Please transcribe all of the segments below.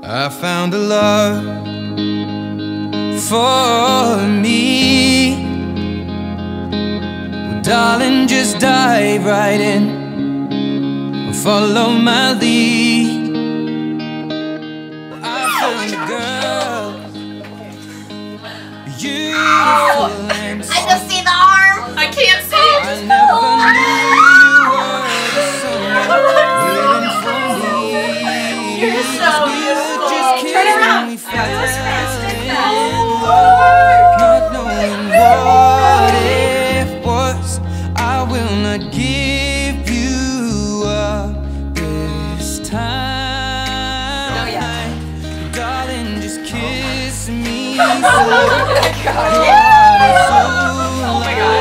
I found a love for me. Well, darling, just dive right in, follow my lead. Well, I found a girl, beautiful and I just see the arm. I can't see it. I never knew you were the someone waiting for me. You're so beautiful. Turn around. Not knowing what it was, I will not give you up this time. Oh, yeah. Darling, just kiss me. Oh my God.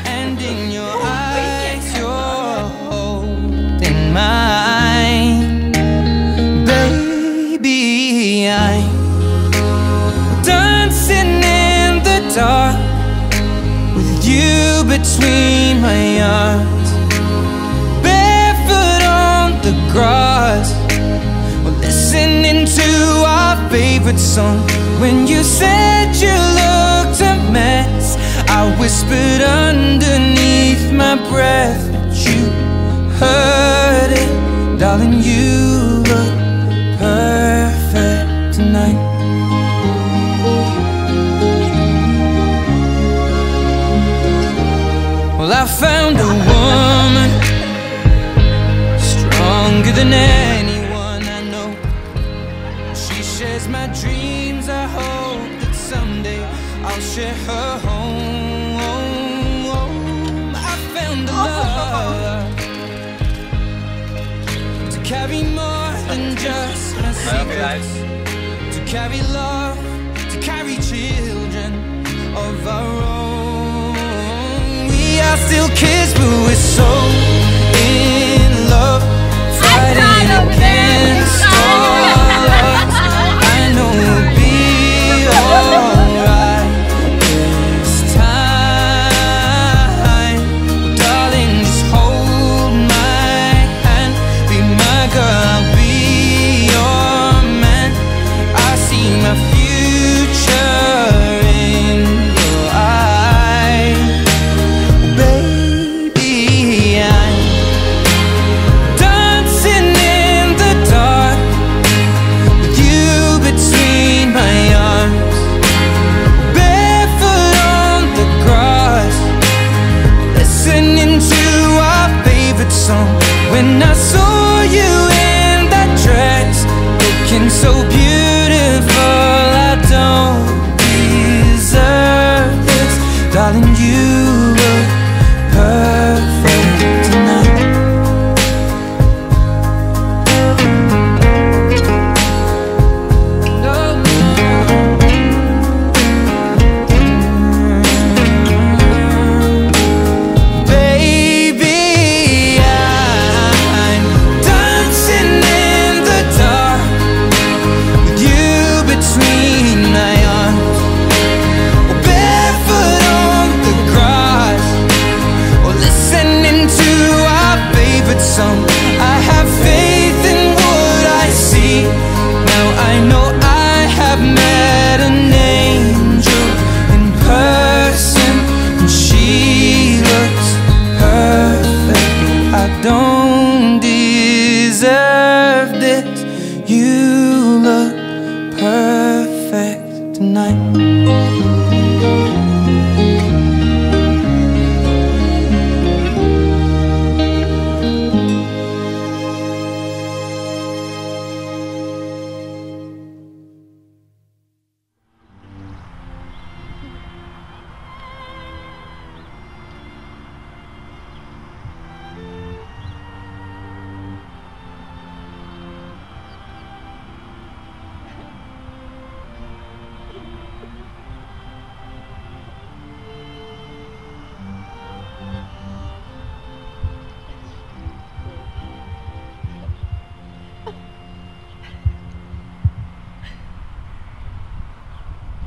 And in your eyes, you're holding mine. Baby, I'm dancing in the dark with you between my arms, barefoot on the grass, we're listening to our favorite song. When you said you looked a mess, I whispered underneath my breath, but you heard it. Darling, you look perfect tonight. Well, I found a woman stronger than anyone I know. She shares my dreams. I hope that someday I'll share her home. I found a love to carry more than just my secrets, to carry love, to carry children of our own. We are still kids, but we're so in love, fighting against all odds. I know we'll be alright this time. Darling, just hold my hand, be my girl, I'll be your man. I see my future in your eyes. Baby, I'm dancing in the dark with you between my arms, barefoot on the grass, listening to our favorite song. When I saw you in that dress, looking so beautiful, I don't deserve this. Darling, you look perfect tonight. Baby, I'm dancing in the dark with you between my arms, barefoot on the grass, or listening to our favorite song. I have faith in what I see. Now I know I have met an angel in person, and she looks perfect. I don't deserve this. You look perfect tonight.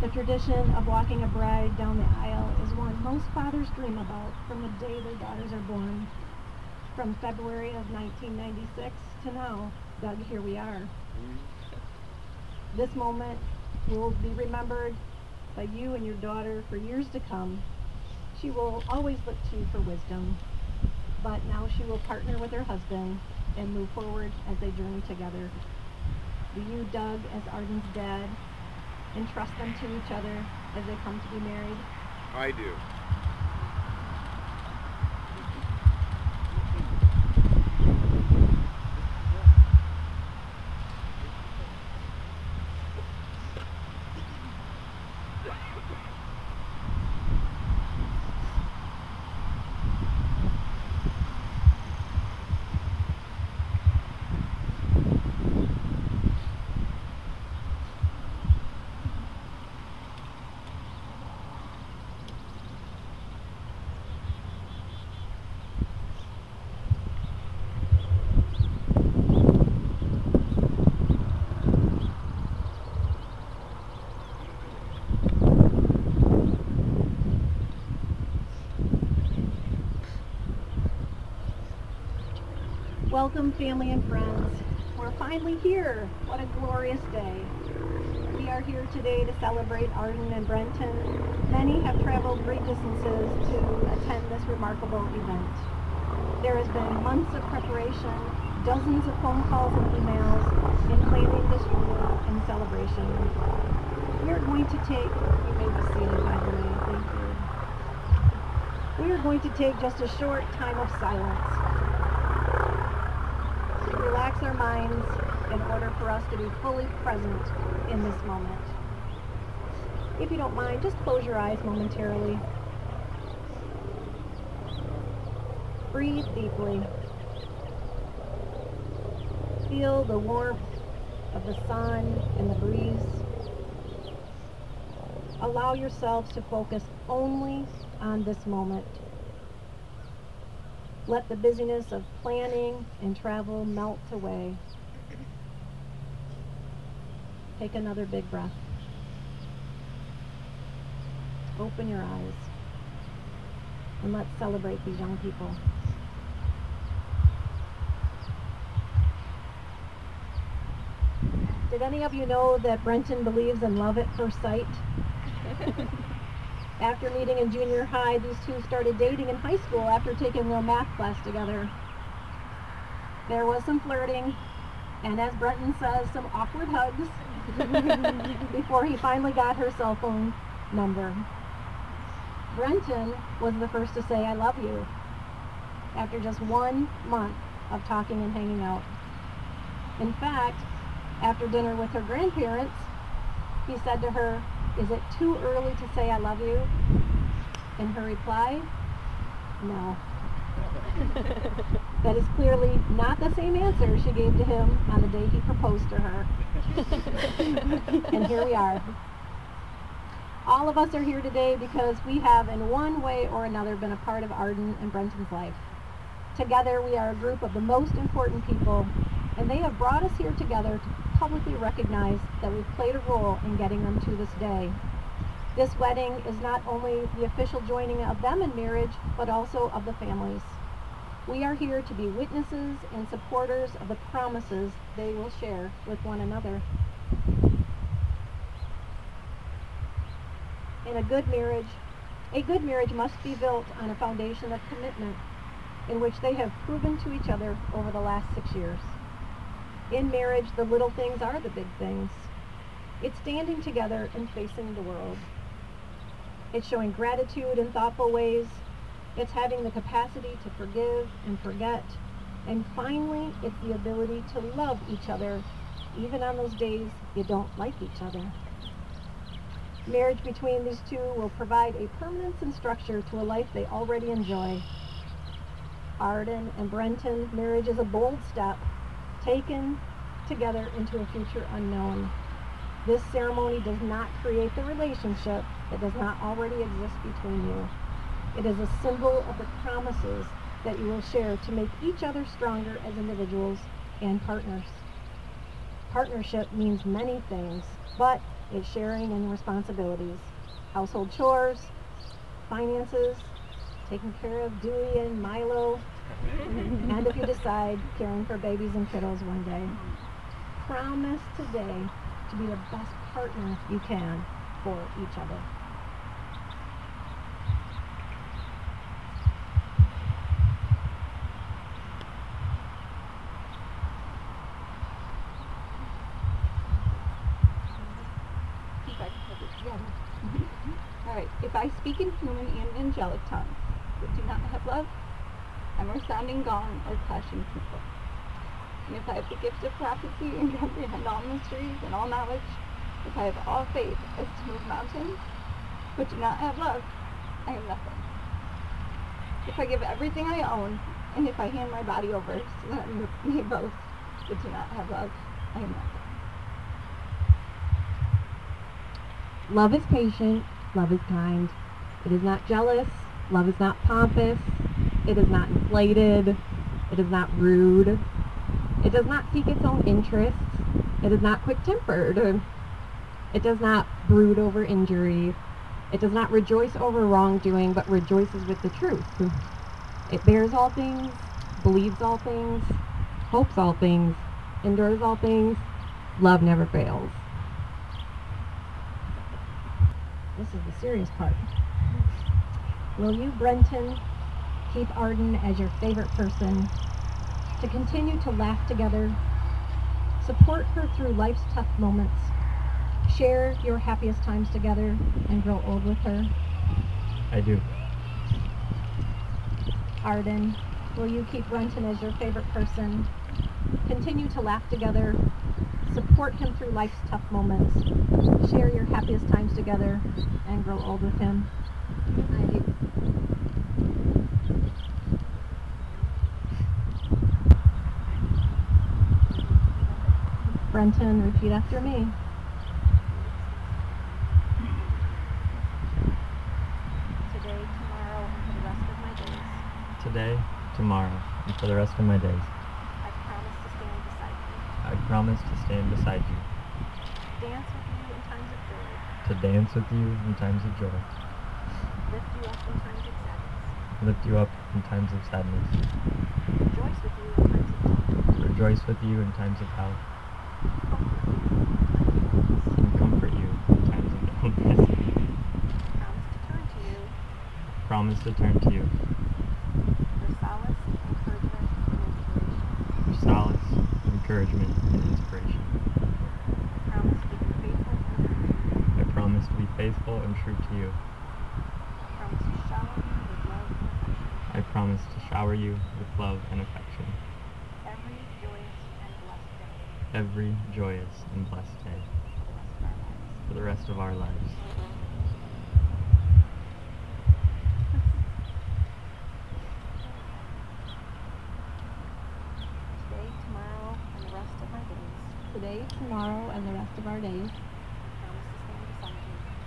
The tradition of walking a bride down the aisle is one most fathers dream about from the day their daughters are born. From February of 1996 to now, Doug, here we are. This moment will be remembered by you and your daughter for years to come. She will always look to you for wisdom, but now she will partner with her husband and move forward as they journey together. Do you, Doug, as Arden's dad, entrust them to each other as they come to be married? I do. Welcome, family and friends. We're finally here. What a glorious day. We are here today to celebrate Arden and Brenton. Many have traveled great distances to attend this remarkable event. There has been months of preparation, dozens of phone calls and emails in planning this union and celebration. We are going to take, you may be seated by the way, thank you. We are going to take just a short time of silence. Relax our minds in order for us to be fully present in this moment. If you don't mind, just close your eyes momentarily. Breathe deeply. Feel the warmth of the sun and the breeze. Allow yourselves to focus only on this moment. Let the busyness of planning and travel melt away. Take another big breath. Open your eyes. And let's celebrate these young people. Did any of you know that Brenton believes in love at first sight? After meeting in junior high, these two started dating in high school after taking a math class together. There was some flirting, and as Brenton says, some awkward hugs before he finally got her cell phone number. Brenton was the first to say, "I love you," after just 1 month of talking and hanging out. In fact, after dinner with her grandparents, he said to her, "Is it too early to say I love you?" And her reply, "No." That is clearly not the same answer she gave to him on the day he proposed to her. And here we are. All of us are here today because we have in one way or another been a part of Arden and Brenton's life. Together we are a group of the most important people, and they have brought us here together to publicly recognize that we've played a role in getting them to this day. This wedding is not only the official joining of them in marriage, but also of the families. We are here to be witnesses and supporters of the promises they will share with one another. In a good marriage must be built on a foundation of commitment in which they have proven to each other over the last 6 years. In marriage, the little things are the big things. It's standing together and facing the world. It's showing gratitude in thoughtful ways. It's having the capacity to forgive and forget. And finally, it's the ability to love each other, even on those days you don't like each other. Marriage between these two will provide a permanence and structure to a life they already enjoy. Arden and Brenton, marriage is a bold step taken together into a future unknown. This ceremony does not create the relationship that does not already exist between you. It is a symbol of the promises that you will share to make each other stronger as individuals and partners. Partnership means many things, but it's sharing in responsibilities. Household chores, finances, taking care of Dewey and Milo, and if you decide, caring for babies and kiddos one day. promise today to be the best partner you can for each other. All right. If I speak in human and angelic tongues, but do not have love, I'm a resounding gong or clashing cymbal. And if I have the gift of prophecy and comprehend all mysteries and all knowledge, if I have all faith as to move mountains, but do not have love, I am nothing. If I give everything I own, and if I hand my body over so that I may boast, but do not have love, I am nothing. Love is patient, love is kind. It is not jealous, love is not pompous, it is not inflated, it is not rude, it does not seek its own interests, it is not quick-tempered, it does not brood over injury, it does not rejoice over wrongdoing, but rejoices with the truth. It bears all things, believes all things, hopes all things, endures all things. Love never fails. This is the serious part. Will you, Brenton, keep Arden as your favorite person, to continue to laugh together, support her through life's tough moments, share your happiest times together, and grow old with her? I do. Arden, will you keep Brenton as your favorite person, continue to laugh together, support him through life's tough moments, share your happiest times together, and grow old with him? I do. Brenton, repeat after me. Today, tomorrow, and for the rest of my days, Today, tomorrow, and for the rest of my days, I promise to stand beside you, I promise to stand beside you, dance with you in times of joy, to dance with you in times of joy, lift you up in times of sadness, lift you up in times of sadness, rejoice with you in times of rejoice with you in times of health, health, comfort you in times of and comfort you in times of illness. promise to turn to you, Promise to turn to you for solace, encouragement, and for inspiration. solace, encouragement, and inspiration. I promise to be faithful and true. I promise to be faithful and true to you. I promise to shower you with love and affection. I promise to shower you with love and affection. Every joyous and blessed day. For the rest of our lives. Today, tomorrow, and the rest of our days,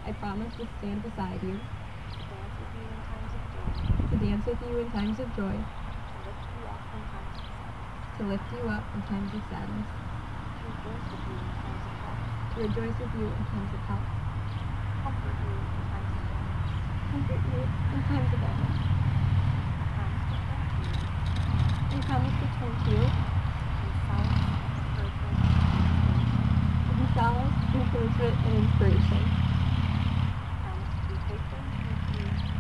I promise to stand beside you, to dance with you in times of joy, to lift you up in times of sadness, to rejoice with you in times of health, comfort you in times of illness. I promise to turn to you, in solace, encouragement, and inspiration.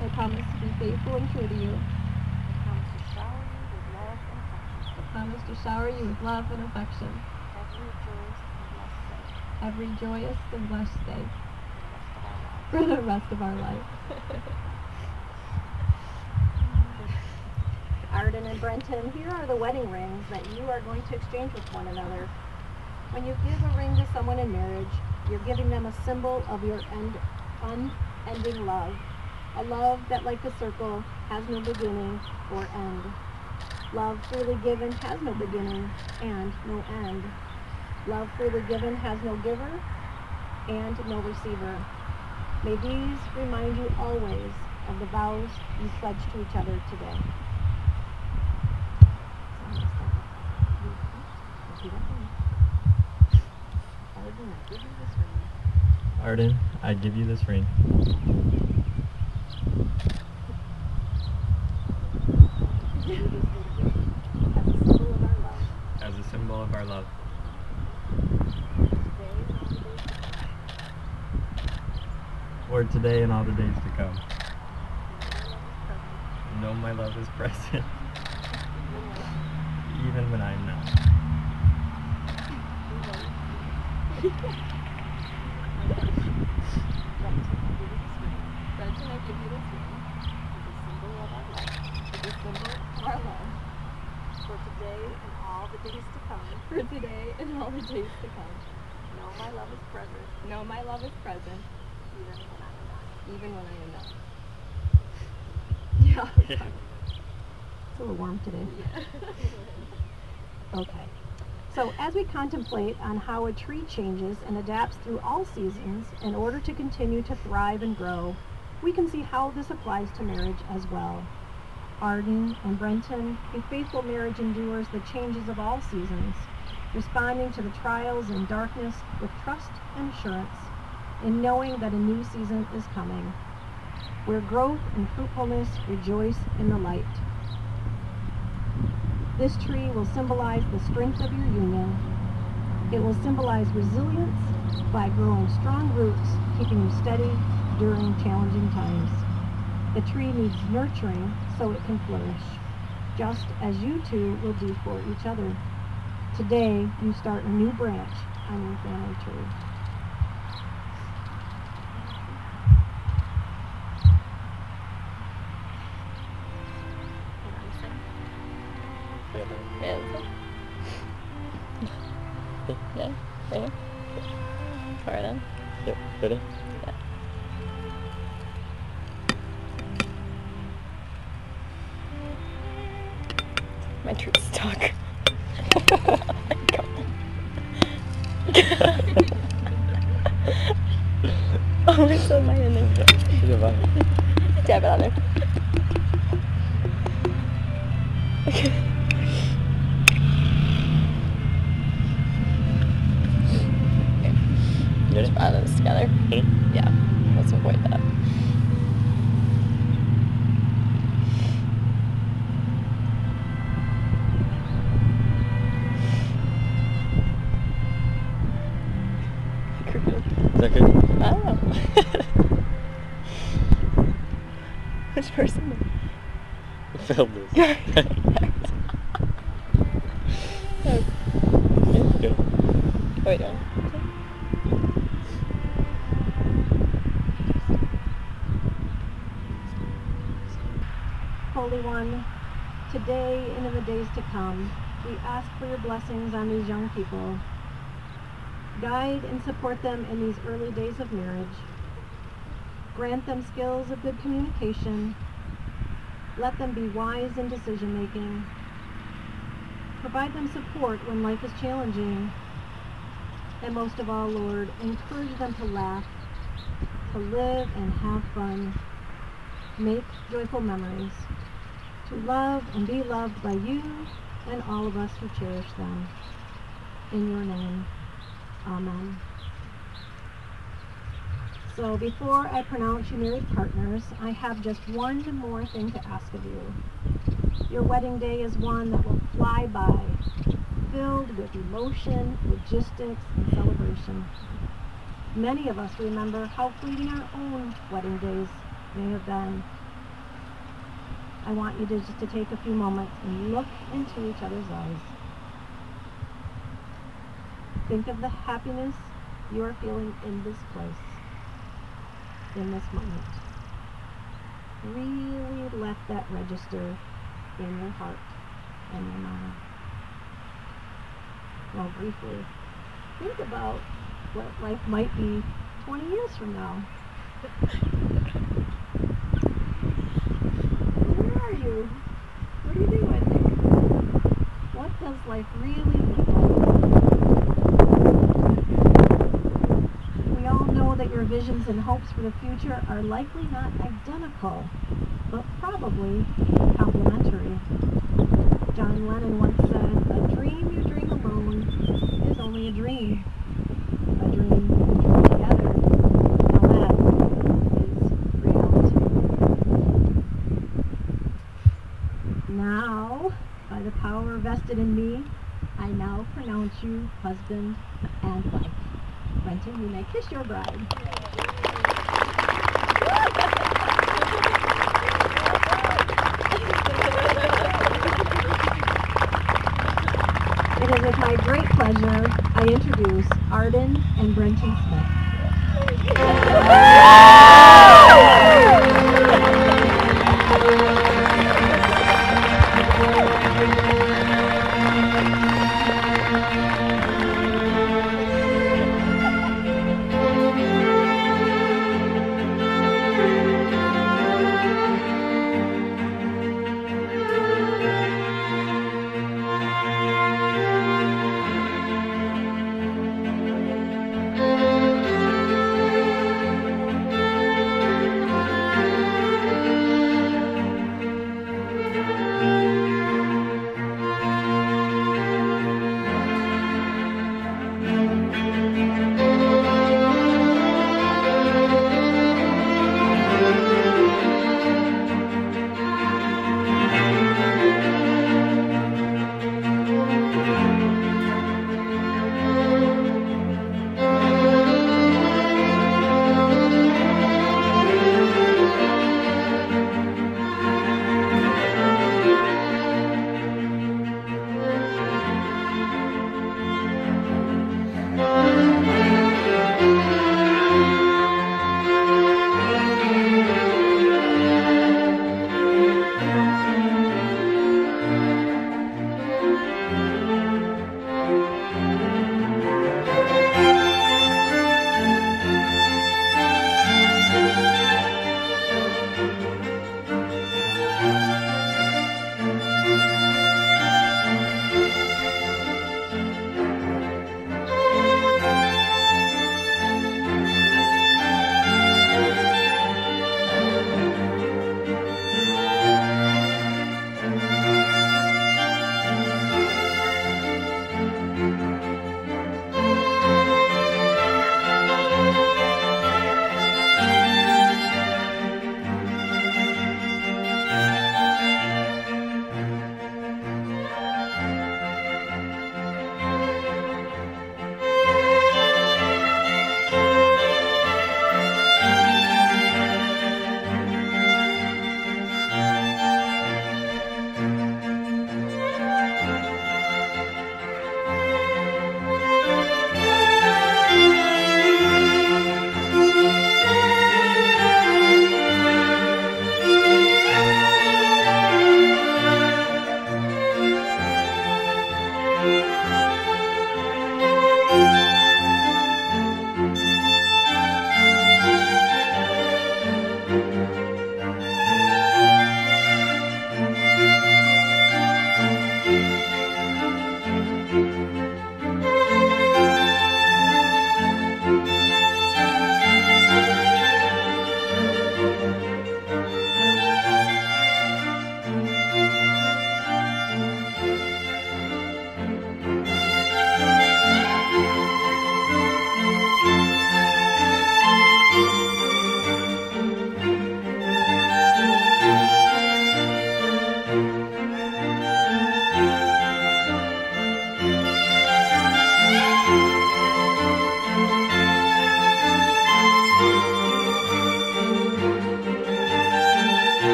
I promise to be faithful and true to you. I promise to shower you with love and affection. Every joyous and blessed day For the rest of our life. Arden and Brenton, here are the wedding rings that you are going to exchange with one another. When you give a ring to someone in marriage, you're giving them a symbol of your unending love. A love that, like a circle, has no beginning or end. Love freely given has no beginning and no end. Love freely given has no giver and no receiver. May these remind you always of the vows you pledged to each other today. Arden, I give you this ring. As a symbol of our love. for today and all the days to come. Know my love is present, even when I am not. Gretchen, I give you this ring as a symbol of our love, as a symbol of our love, for today and all the days to come. For today and all the days to come. Know my love is present. Know my love is present. Even when I am not. Yeah. It's a little warm today. Okay. So as we contemplate on how a tree changes and adapts through all seasons in order to continue to thrive and grow, we can see how this applies to marriage as well. Arden and Brenton, a faithful marriage endures the changes of all seasons, responding to the trials and darkness with trust and assurance, in knowing that a new season is coming, where growth and fruitfulness rejoice in the light. This tree will symbolize the strength of your union. It will symbolize resilience by growing strong roots, keeping you steady during challenging times. The tree needs nurturing so it can flourish, just as you two will do for each other. Today, you start a new branch on your family tree. Yeah, ready? Alright then. Yep, ready? Yeah. My tree's stuck. Oh, I still have mine in there. Dab it on there. Okay. Ready? Let's add this together. Ready? Yeah, let's avoid that. Is that good? I don't know. Which person? Film this. Good. What are we doing? Holy One, today and in the days to come, we ask for your blessings on these young people. Guide and support them in these early days of marriage. Grant them skills of good communication. Let them be wise in decision making. Provide them support when life is challenging. And most of all, Lord, encourage them to laugh, to live and have fun, make joyful memories, to love and be loved by you and all of us who cherish them. In your name, amen. So before I pronounce you married partners, I have just one more thing to ask of you. Your wedding day is one that will fly by, filled with emotion, logistics, and celebration. Many of us remember how fleeting our own wedding days may have been. I want you to just to take a few moments and look into each other's eyes. Think of the happiness you are feeling in this place, in this moment. Really let that register in your heart and your mind. Well, briefly, think about what life might be 20 years from now. Where are you? What are you doing? What does life really look like? We all know that your visions and hopes for the future are likely not identical, but probably complementary. John Lennon once said, "A dream you dream alone is only a dream. A dream you dream together, now that is reality." Now, by the power vested in me, I now pronounce you husband and wife. Brenton, you may kiss your bride. my great pleasure, I introduce Arden and Brenton Smith.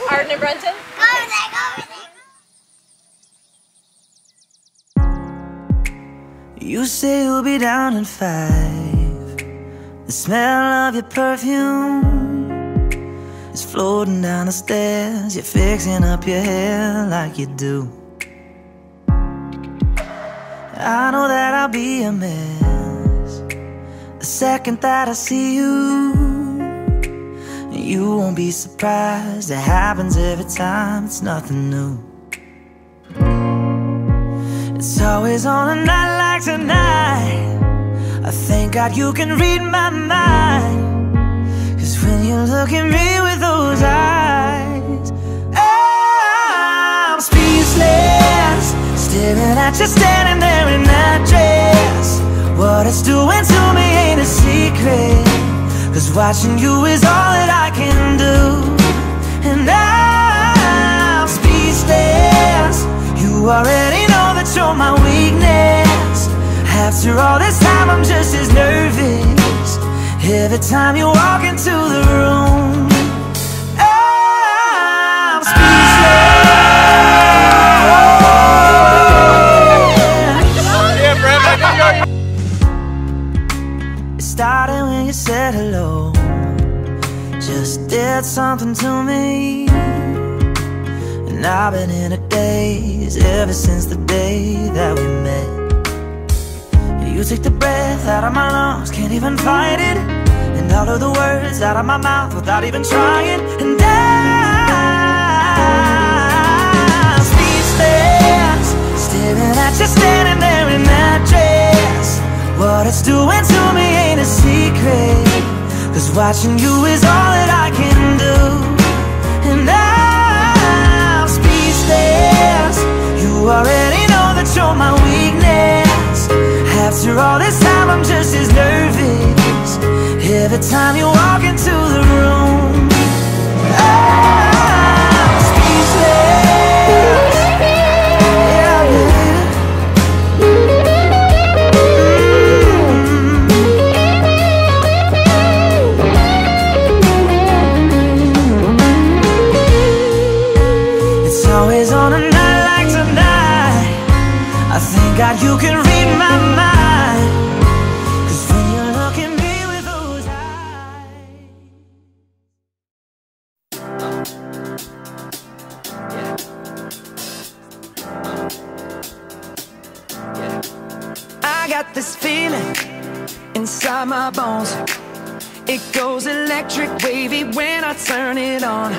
Arden and Brenton? Go over there, go over there. You say you'll be down in 5. The smell of your perfume is floating down the stairs. You're fixing up your hair like you do. I know that I'll be a mess the second that I see you. You won't be surprised, it happens every time, it's nothing new. It's always on a night like tonight, I thank God you can read my mind. when you look at me with those eyes, I'm speechless, staring at you standing there in that dress. What it's doing to me ain't a secret, 'cause watching you is all that I can do. And I'm speechless, you already know that you're my weakness. After all this time I'm just as nervous every time you walk into the room. I'm speechless. It started when you said hello, just did something to me. And I've been in a daze ever since the day that we met. You take the breath out of my lungs, can't even fight it, and all of the words out of my mouth without even trying. And I'm speechless, staring at you standing there in that dress. What it's doing to me ain't a secret, 'cause watching you is all that I can do. And I'm speechless, you already know that you're my weakness. After all this time I'm just as nervous every time you walk into the room. I'm speechless. Yeah, yeah. It's always on a night like tonight, I thank God you can read my mind. This feeling inside my bones, it goes electric wavy when I turn it on.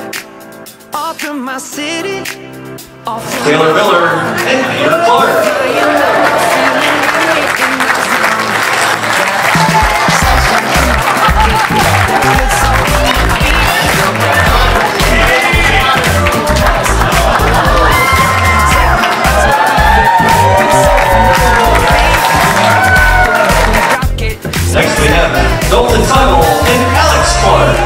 All through my city, all through Taylor Miller and Peter Clark. Next we have Dalton Tuttle and Alex Clark.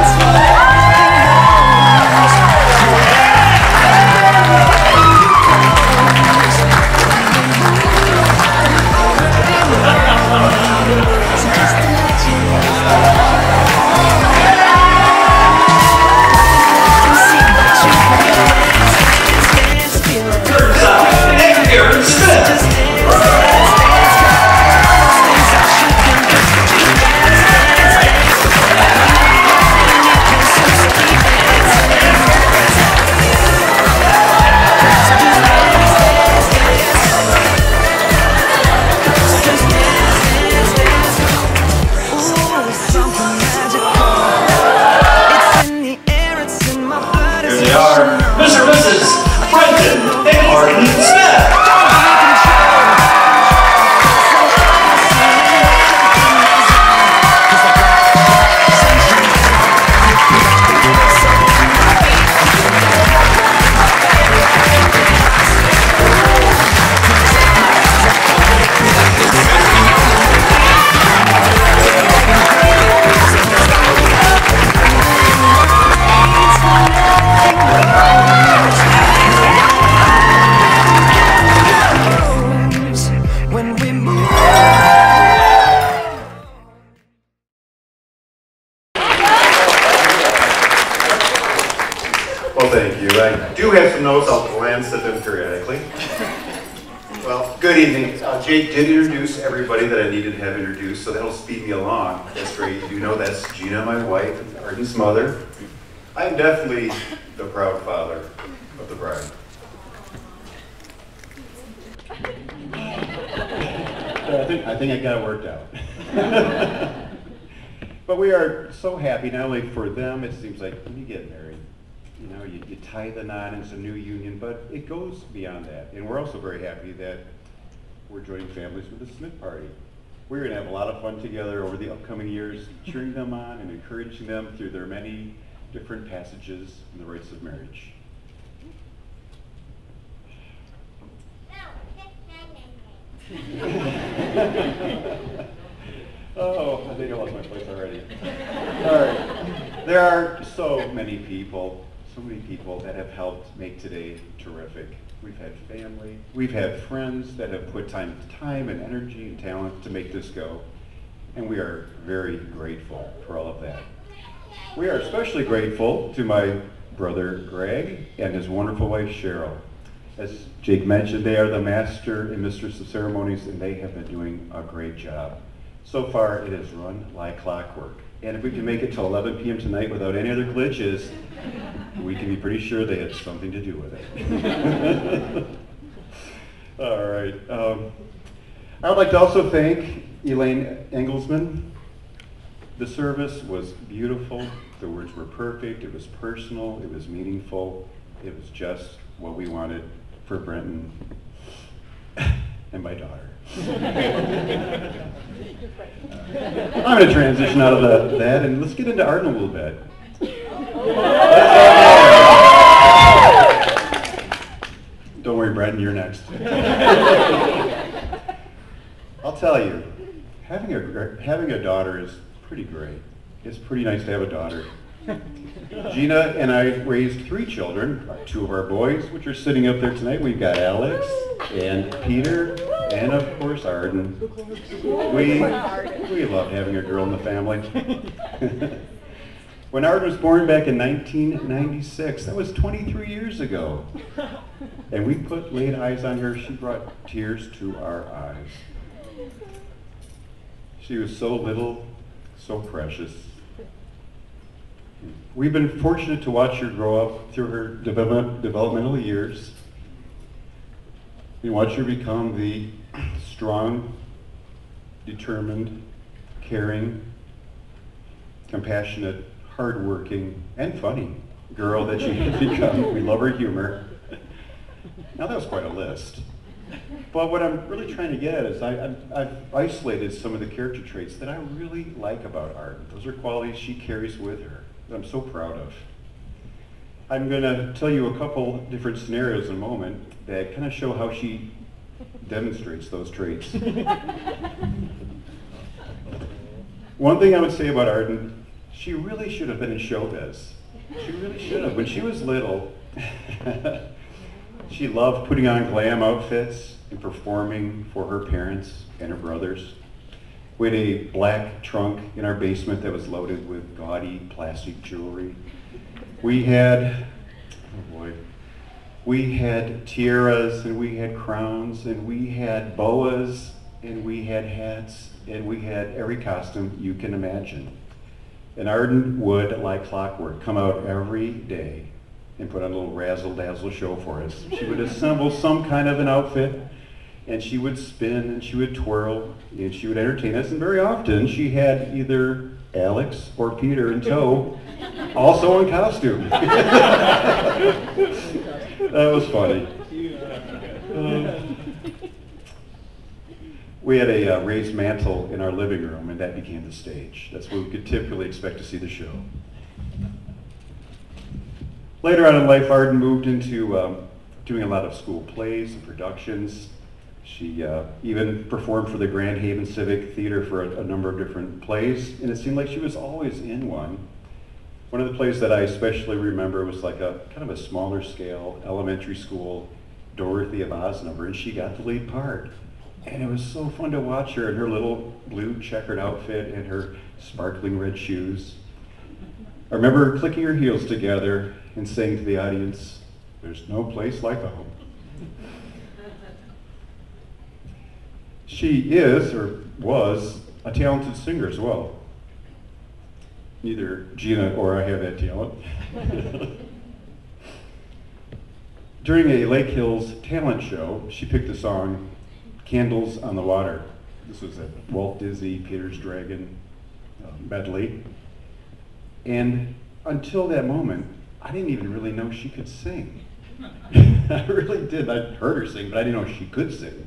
Third side, and Aaron Smith. Mr. and Mrs. Brendan and Arden Smith. Well, thank you. I do have some notes. I'll glance at them periodically. Well, good evening. Jake did introduce everybody that I needed to have introduced, so that'll speed me along. That's great. You do know that's Gina, my wife, and Arden's mother. I'm definitely the proud father of the bride. I think I got it worked out. But we are so happy, not only for them, it seems like when you get married, you know, you tie the knot, and it's a new union, but it goes beyond that. And we're also very happy that we're joining families with the Smith party. We're going to have a lot of fun together over the upcoming years, cheering them on and encouraging them through their many different passages in the rites of marriage. Oh, I think I lost my place already. All right. There are so many people that have helped make today terrific. We've had family, we've had friends that have put time and energy and talent to make this go, and we are very grateful for all of that. We are especially grateful to my brother Greg and his wonderful wife Cheryl. As Jake mentioned, they are the master and mistress of ceremonies, and they have been doing a great job. So far, it has run like clockwork. And if we can make it till 11 p.m. tonight without any other glitches, we can be pretty sure they had something to do with it. All right. I would like to also thank Elaine Engelsman. The service was beautiful. The words were perfect. It was personal. It was meaningful. It was just what we wanted for Brenton and my daughter. I'm going to transition out of that and let's get into Arden a little bit. Don't worry, Brenton, you're next. I'll tell you, having a daughter is pretty great. It's pretty nice to have a daughter. Gina and I raised 3 children, 2 of our boys, which are sitting up there tonight. We've got Alex and Peter and, of course, Arden. We love having a girl in the family. When Arden was born back in 1996, that was 23 years ago. And we laid eyes on her. She brought tears to our eyes. She was so little, so precious. We've been fortunate to watch her grow up through her developmental years. We watch her become the strong, determined, caring, compassionate, hardworking, and funny girl that she has become. We love her humor. Now that was quite a list. But what I'm really trying to get at is I've isolated some of the character traits that I really like about Arden. Those are qualities she carries with her that I'm so proud of. I'm going to tell you a couple different scenarios in a moment that kind of show how she demonstrates those traits. One thing I would say about Arden, she really should have been in showbiz. She really should have. When she was little, she loved putting on glam outfits and performing for her parents and her brothers. We had a black trunk in our basement that was loaded with gaudy plastic jewelry. We had tiaras, and we had crowns, and we had boas, and we had hats, and we had every costume you can imagine. And Arden would, like clockwork, come out every day and put on a little razzle-dazzle show for us. She would assemble some kind of an outfit, and she would spin, and she would twirl, and she would entertain us. And very often, she had either Alex or Peter in tow, also in costume. That was funny. We had a raised mantle in our living room, and that became the stage. That's where we could typically expect to see the show. Later on in life, Arden moved into doing a lot of school plays and productions. She even performed for the Grand Haven Civic Theater for a number of different plays, and it seemed like she was always in one. One of the plays that I especially remember was like a kind of a smaller scale elementary school Dorothy of Oz number, and she got the lead part. And it was so fun to watch her in her little blue checkered outfit and her sparkling red shoes. I remember her clicking her heels together and saying to the audience, "There's no place like home." She is, or was, a talented singer as well. Neither Gina or I have that talent. During a Lake Hills talent show, she picked the song "Candles on the Water." This was a Walt Disney Peter's Dragon medley. And until that moment, I didn't even really know she could sing. I really did. I'd heard her sing, but I didn't know she could sing.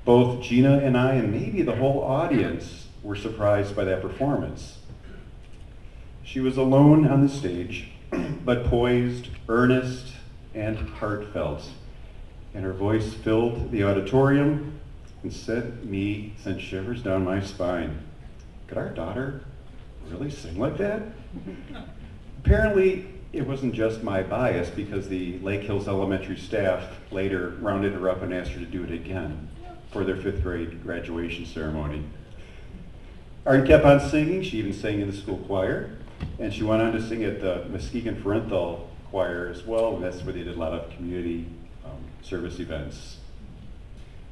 Both Gina and I, and maybe the whole audience, were surprised by that performance. She was alone on the stage, but poised, earnest, and heartfelt. And her voice filled the auditorium and sent shivers down my spine. Could our daughter really sing like that? Apparently, it wasn't just my bias, because the Lake Hills Elementary staff later rounded her up and asked her to do it again for their 5th grade graduation ceremony. Arden kept on singing. She even sang in the school choir, and she went on to sing at the Muskegon Parental Choir as well, and that's where they did a lot of community service events.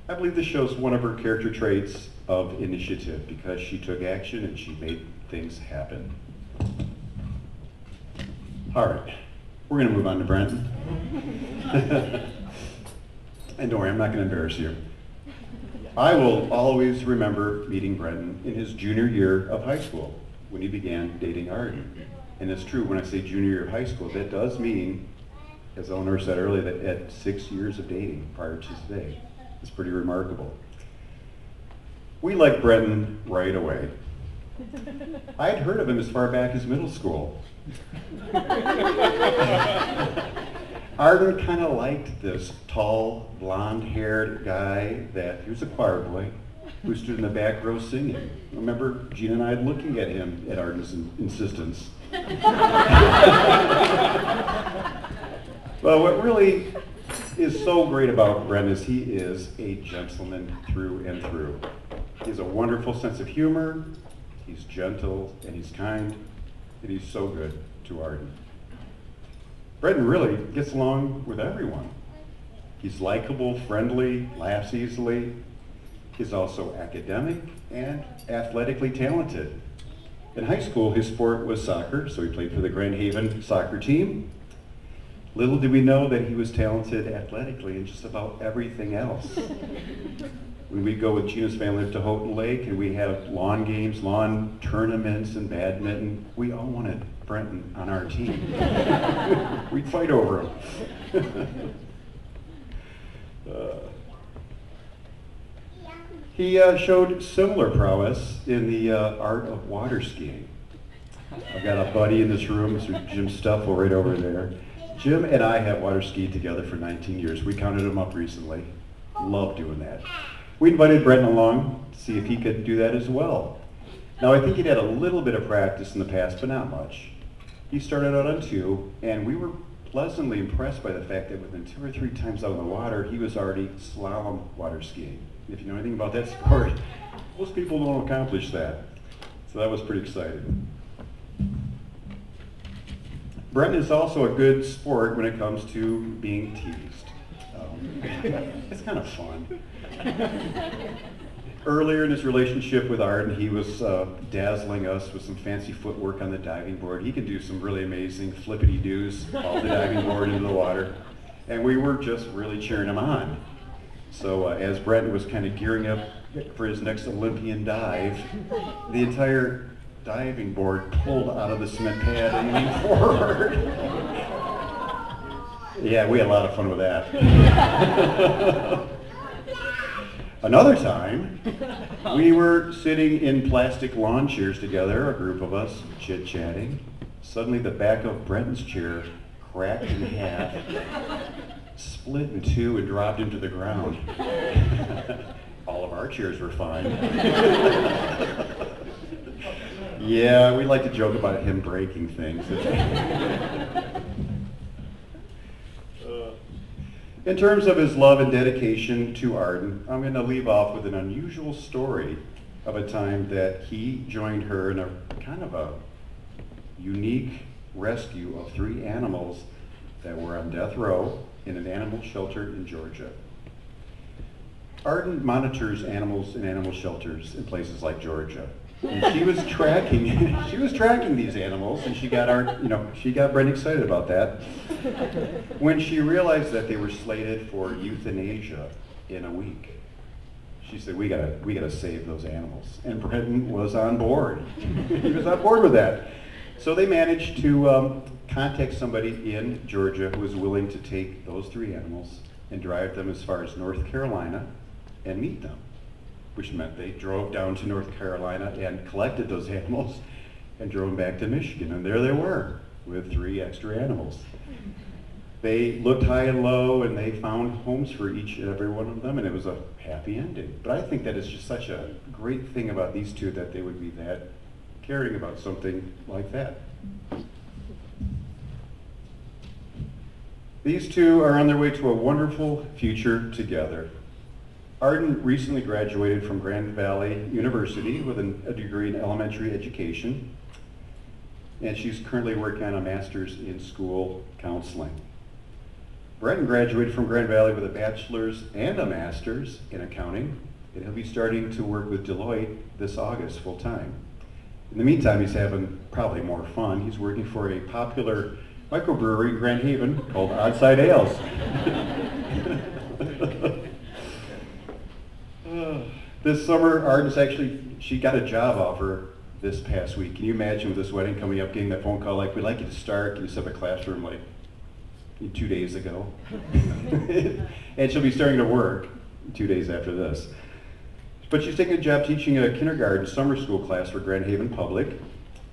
I believe this shows one of her character traits of initiative, because she took action and she made things happen. All right, we're going to move on to Brenton. And don't worry, I'm not going to embarrass you. I will always remember meeting Brenton in his junior year of high school when he began dating Arden. And it's true, when I say junior year of high school, that does mean, as Eleanor said earlier, that at 6 years of dating prior to today. It's pretty remarkable. We liked Brenton right away. I had heard of him as far back as middle school. Arden kind of liked this tall, blonde-haired guy he was a choir boy, who stood in the back row singing. I remember Gina and I looking at him at Arden's insistence. Well, what really is so great about Brenton is he is a gentleman through and through. He has a wonderful sense of humor, he's gentle, and he's kind, and he's so good to Arden. Brenton really gets along with everyone. He's likable, friendly, laughs easily. He's also academic and athletically talented. In high school, his sport was soccer, so he played for the Grand Haven soccer team. Little did we know that he was talented athletically in just about everything else. When we go with Gina's family to Houghton Lake and we have lawn games, lawn tournaments, and badminton, we all wanted Brenton on our team. We'd fight over him. He showed similar prowess in the art of water skiing. I've got a buddy in this room, Mr. Jim Stuffel, right over there. Jim and I have water skied together for 19 years. We counted them up recently. Love doing that. We invited Brenton along to see if he could do that as well. Now, I think he'd had a little bit of practice in the past, but not much. He started out on 2, and we were pleasantly impressed by the fact that within 2 or 3 times out in the water, he was already slalom water skiing. If you know anything about that sport, most people don't accomplish that. So that was pretty exciting. Brenton is also a good sport when it comes to being teased. It's kind of fun. Earlier in his relationship with Arden, he was dazzling us with some fancy footwork on the diving board. He can do some really amazing flippity-doos off the diving board into the water. And we were just really cheering him on. So as Brenton was kind of gearing up for his next Olympian dive, the entire diving board pulled out of the cement pad and leaned forward. Yeah, we had a lot of fun with that. Another time, we were sitting in plastic lawn chairs together, a group of us, chit-chatting. Suddenly the back of Brenton's chair cracked in half, split in 2, and dropped into the ground. All of our chairs were fine. Yeah, we like to joke about him breaking things. In terms of his love and dedication to Arden, I'm going to leave off with an unusual story of a time that he joined her in a kind of a unique rescue of 3 animals that were on death row in an animal shelter in Georgia. Arden monitors animals in animal shelters in places like Georgia. And she was tracking these animals, and she got Brenton excited about that when she realized that they were slated for euthanasia in a week. She said, we gotta save those animals. And Brenton was on board. He was on board with that. So they managed to contact somebody in Georgia who was willing to take those 3 animals and drive them as far as North Carolina and meet them, which meant they drove down to North Carolina and collected those animals and drove them back to Michigan, and there they were with 3 extra animals. They looked high and low, and they found homes for each and every one of them, and it was a happy ending. But I think that is just such a great thing about these two, that they would be that caring about something like that. These two are on their way to a wonderful future together. Arden recently graduated from Grand Valley University with a degree in elementary education, and she's currently working on a master's in school counseling. Brenton graduated from Grand Valley with a bachelor's and a master's in accounting, and he'll be starting to work with Deloitte this August full-time. In the meantime, he's having probably more fun. He's working for a popular microbrewery in Grand Haven called Oddside Ales. This summer, Arden's she got a job offer this past week. Can you imagine with this wedding coming up, getting that phone call like, we'd like you to start, can you set up a classroom like 2 days ago? And she'll be starting to work 2 days after this. But she's taking a job teaching a kindergarten summer school class for Grand Haven Public.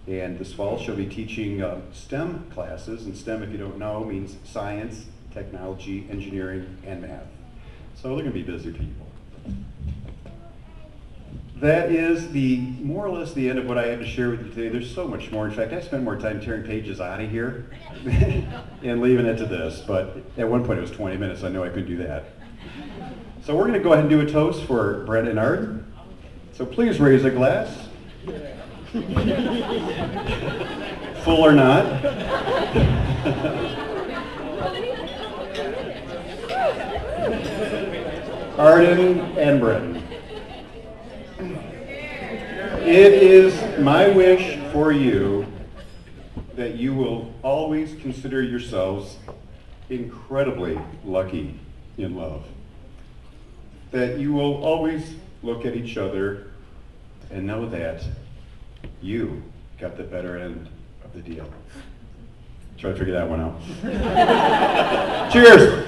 And this fall she'll be teaching STEM classes. And STEM, if you don't know, means science, technology, engineering, and math. So they're going to be busy people. That is more or less the end of what I had to share with you today. There's so much more. In fact, I spent more time tearing pages out of here and leaving it to this. But at one point it was 20 minutes. I know I couldn't do that. So we're going to go ahead and do a toast for Brent and Arden. So please raise a glass. Full or not. Arden and Brent. It is my wish for you that you will always consider yourselves incredibly lucky in love. That you will always look at each other and know that you got the better end of the deal. Try to figure that one out. Cheers!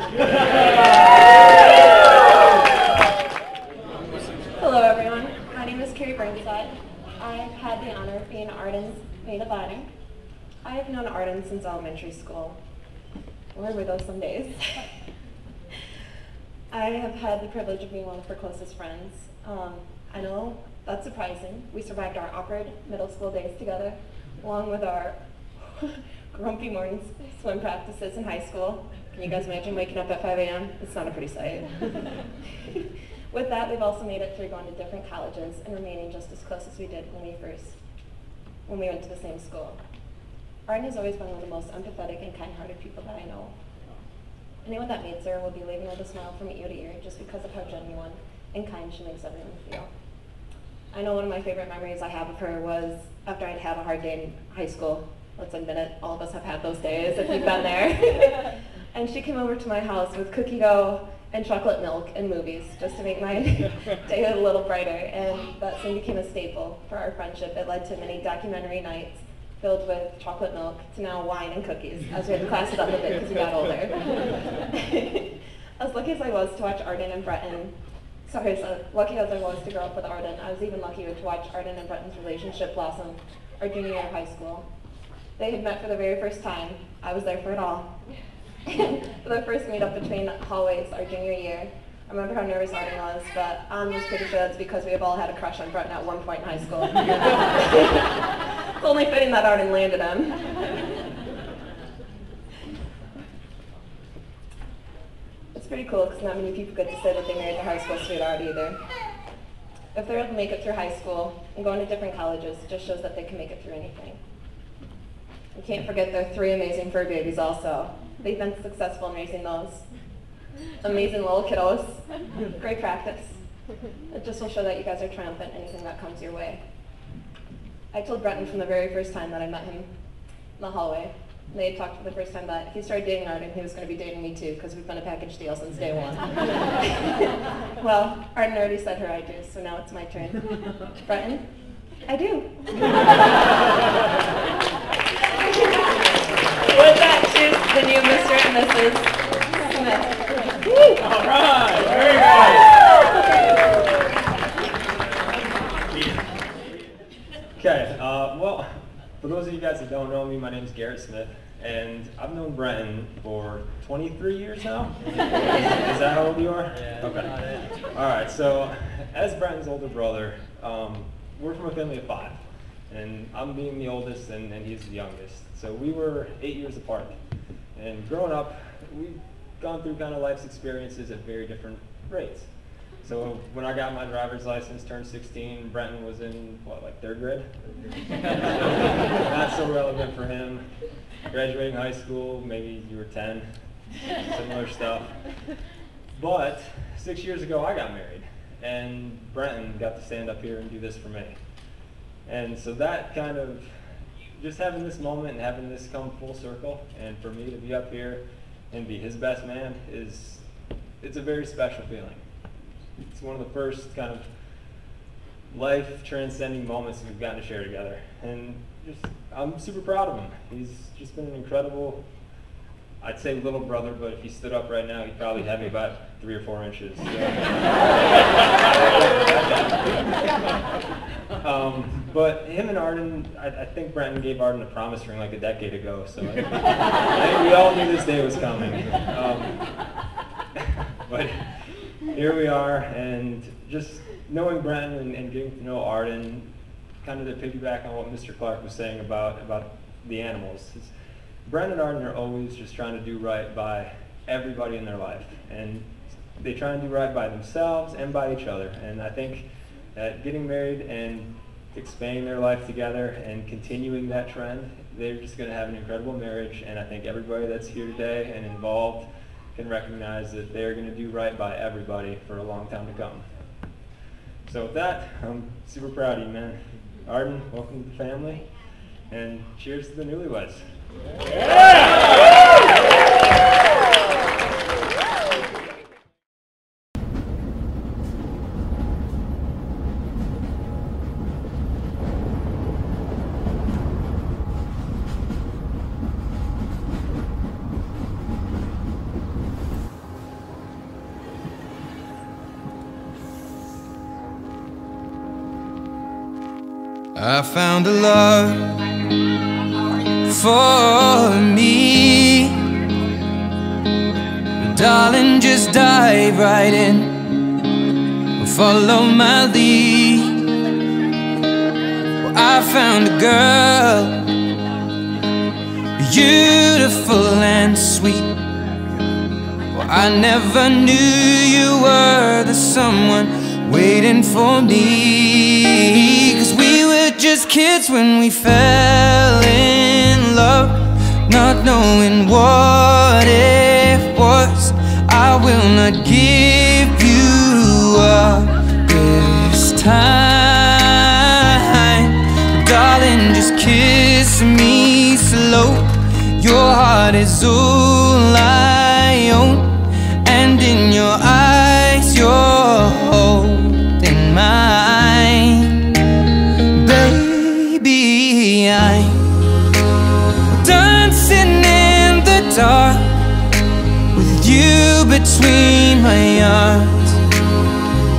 Hello everyone, my name is Carrie Burnside. I've had the honor of being Arden's maid of honor. I have known Arden since elementary school. Where were those some days? I have had the privilege of being one of her closest friends. I know that's surprising. We survived our awkward middle school days together, along with our grumpy morning swim practices in high school. Can you guys imagine waking up at 5 a.m.? It's not a pretty sight. With that, we've also made it through going to different colleges and remaining just as close as we did when we went to the same school. Arden has always been one of the most empathetic and kind-hearted people that I know. Anyone that meets her will be leaving with a smile from ear to ear just because of how genuine and kind she makes everyone feel. I know one of my favorite memories I have of her was after I'd had a hard day in high school. Let's admit it, all of us have had those days if you've been there. And she came over to my house with cookie dough and chocolate milk and movies just to make my day a little brighter. And that soon became a staple for our friendship. It led to many documentary nights filled with chocolate milk to now wine and cookies as we had the classes up a bit because we got older. As lucky as I was to watch Arden and Bretton, lucky as I was to grow up with Arden, I was even luckier to watch Arden and Bretton's relationship blossom our junior year of high school. They had met for the very first time. I was there for it all. For the first meetup between hallways our junior year, I remember how nervous Arden was, but Anne was pretty sure that's because we have all had a crush on Bretton at one point in high school. It's only fitting that Arden landed him. It's pretty cool because not many people get to say that they married their high school sweetheart either. If they're able to make it through high school and go into different colleges, it just shows that they can make it through anything. We can't forget their 3 amazing fur babies also. They've been successful in raising those amazing little kiddos. Great practice. It just will show that you guys are triumphant in anything that comes your way. I told Bretton from the very first time that I met him in the hallway. And they had talked for the first time that if he started dating Arden, he was going to be dating me too, because we've been a package deal since day one. Well, Arden already said her I do, so now it's my turn. Bretton, I do. With that, choose the new Mr. and Mrs. Smith. All right, very nice. Okay, well, for those of you guys that don't know me, my name is Garrett Smith, and I've known Brenton for 23 years now. Is that how old you are? Yeah. Okay. All right, so as Brenton's older brother, we're from a family of 5, and I'm being the oldest, and he's the youngest. So we were 8 years apart, and growing up, we've gone through kind of life's experiences at very different rates. So when I got my driver's license, turned 16, Brenton was in, what, like 3rd grade? Not so relevant for him. Graduating high school, maybe you were 10, similar stuff. But 6 years ago, I got married, and Brenton got to stand up here and do this for me. And so that kind of, just having this moment and having this come full circle, and for me to be up here and be his best man it's a very special feeling. It's one of the first kind of life-transcending moments we've gotten to share together. And I'm super proud of him. He's just been an incredible, I'd say little brother, but if he stood up right now, he'd probably have me about 3 or 4 inches. But him and Arden, I think Brenton gave Arden a promise ring like a decade ago, so I think we all knew this day was coming. But here we are, and just knowing Brenton and getting to know Arden, kind of to piggyback on what Mr. Clark was saying about the animals. Brenton and Arden are always just trying to do right by everybody in their life, and they try and do right by themselves and by each other. And I think that getting married and expanding their life together and continuing that trend, they're just going to have an incredible marriage. And I think everybody that's here today and involved can recognize that they're going to do right by everybody for a long time to come. So with that, I'm super proud of you, man. Arden, welcome to the family, and cheers to the newlyweds. I found a love for me. Darling, just dive right in, follow my lead. Well, I found a girl, beautiful and sweet. Well, I never knew you were the someone waiting for me. 'Cause we were just kids when we fell in love, not knowing what it was. I will not give you up this time. Darling, just kiss me slow. Your heart is all I own, and in your eyes you're holding mine. Baby, I'm dancing in the dark with you between my arms,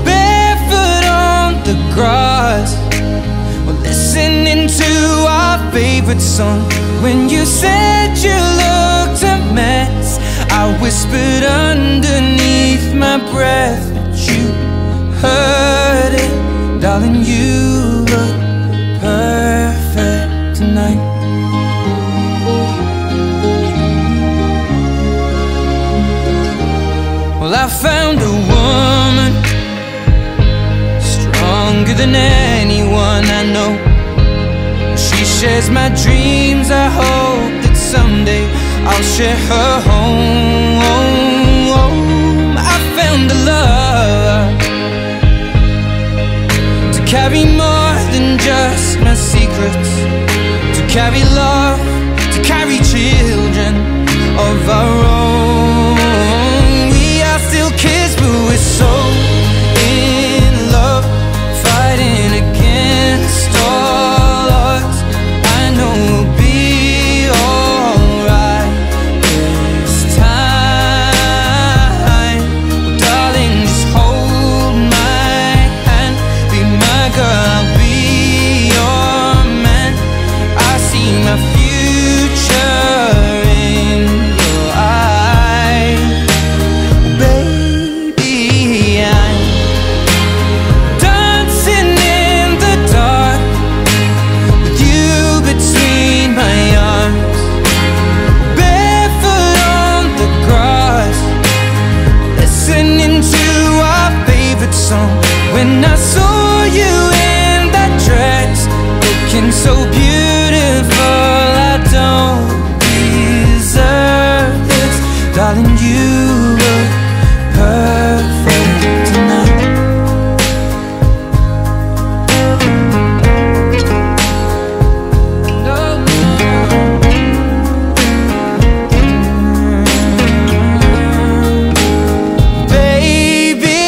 barefoot on the grass. We're listening to our favorite song. When you said you looked a mess, I whispered underneath my breath, but you heard it. Darling, you look perfect tonight. Well, I found a woman stronger than anyone I know. She shares my dreams. I hope that someday I'll share her home. I found a love to carry more than just my secrets, to carry love, to carry children of our own. We are still kids, but we're so in love, fighting against all odds. I know we'll be alright this time. Darling, just hold my hand, be my girl, I'll be your so beautiful, I don't deserve this. Darling, you look perfect tonight. Baby,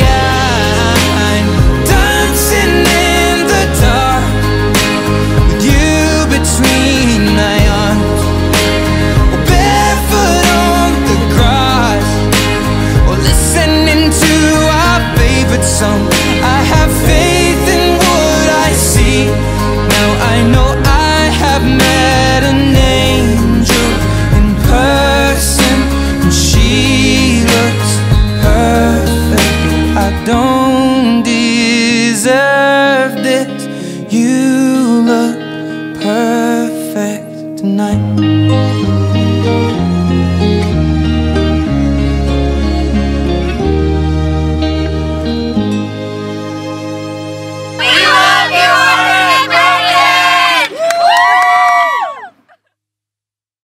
I'm dancing in the dark with you between my arms, or barefoot on the grass, or listening to our favorite song. I have faith in what I see. Now I know